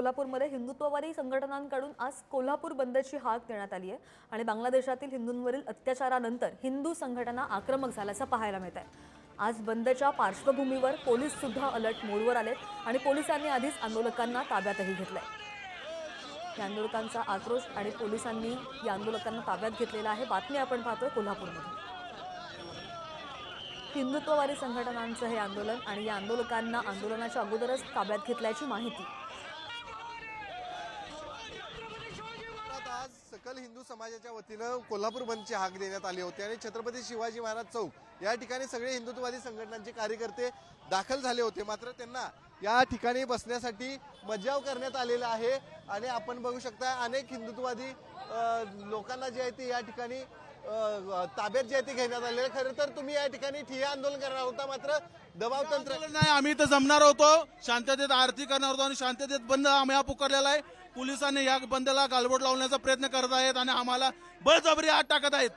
कोल्हापूरमध्ये हिंदुत्ववादी संघटनांकडून आज कोल्हापूर बंदची हाक देण्यात आली आहे आणि बांगलादेशातील हिंदूंवरील अत्याचारानंतर हिंदू संघटना आक्रमक झाल्याचं पाहायला मिळत आहे। आज बंदच्या पार्श्वभूमीवर पोलीस सुद्धा अलर्ट मोडवर आलेत आणि पोलिसांनी आधीच आंदोलकांना ताब्यातही घेतलंय। या आंदोलकांचा आक्रोश आणि पोलिसांनी या आंदोलकांना ताब्यात घेतलेला आहे। बातमी आपण पाहतोय कोल्हापूरमध्ये। हिंदुत्ववादी संघटनांचं हे आंदोलन आणि या आंदोलकांना आंदोलनाच्या अगोदरच ताब्यात घेतल्याची माहिती। आज सकल हिंदू समाजाच्या वतीनं कोल्हापूर बंदची हाक देण्यात आली होती आणि छत्रपती शिवाजी महाराज चौक या ठिकाणी सगळे हिंदुत्ववादी संघटनांचे कार्यकर्ते दाखल झाले होते। मात्र त्यांना या ठिकाणी बसण्यासाठी मज्जाव करण्यात आलेला आहे आणि आपण बघू शकता अनेक हिंदुत्ववादी लोकांना जे आहे ते या ठिकाणी ताब्यात जे आहे ते घेण्यात आलेले। खरं तर तुम्ही या ठिकाणी ठिय्या आंदोलन करणार होता, मात्र दबाव तंत्र नाही, आम्ही इथं जमणार होतो, शांततेत आरती करणार होतो आणि शांततेत बंद आम्ही हा पुकारलेला आहे। पोलिसांनी या बंदला गालबोट लावण्याचा प्रयत्न करत आहेत आणि आम्हाला बळजबरी आत टाकत आहेत।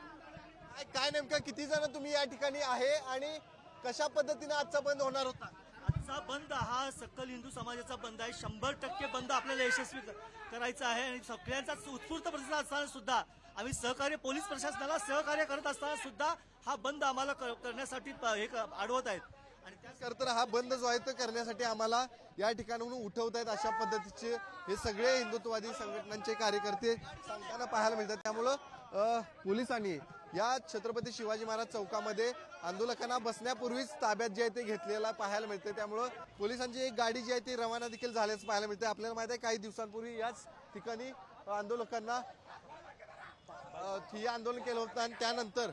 काय नेमकं किती जण तुम्ही या ठिकाणी आहे आणि कशा पद्धतीने आजचा बंद होणार होता? आजचा बंद हा सकल हिंदू समाजाचा बंद आहे। 100% बंद आपल्याला यशस्वी करायचा आहे आणि सगळ्यांचा उत्स्फूर्त प्रतिसाद असताना सुद्धा आम्ही सहकार्य पोलीस प्रशासनाला सहकार्य करत असताना सुद्धा हा बंद आम्हाला करण्यासाठी अडवत आहेत आणि त्याकरता हा बंद जो आहे तो करण्यासाठी आम्हाला या ठिकाणाहून उठवत आहेत अशा पद्धतीचे हे सगळे हिंदुत्ववादी संघटनांचे कार्यकर्ते सांगताना पाहायला मिळतात। त्यामुळं पोलिसांनी या छत्रपती शिवाजी महाराज चौकामध्ये आंदोलकांना बसण्यापूर्वीच ताब्यात जे आहे ते घेतलेला पाहायला मिळते। त्यामुळं पोलिसांची एक गाडी जी आहे ती रवाना देखील झाल्याचं पाहायला मिळते। आपल्याला माहिती आहे काही दिवसांपूर्वी याच ठिकाणी आंदोलकांना ठिय्या आंदोलन केलं होतं आणि त्यानंतर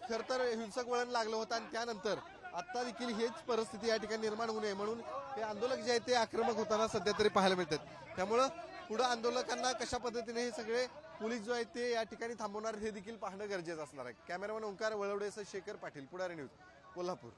खरं तर हिंसक वळण लागलं होतं आणि त्यानंतर आता देखील हेच परिस्थिती या ठिकाणी निर्माण होऊ नये म्हणून हे आंदोलक जे आहेत ते आक्रमक होताना सध्या तरी पाहायला मिळतात। त्यामुळं पुढे आंदोलकांना कशा पद्धतीने हे सगळे पोलीस जो आहेत ते या ठिकाणी थांबवणार हे देखील पाहणं गरजेचं असणार आहे। कॅमेरामॅन ओंकार वळवडेसह शेखर पाटील, पुढारी न्यूज, कोल्हापूर।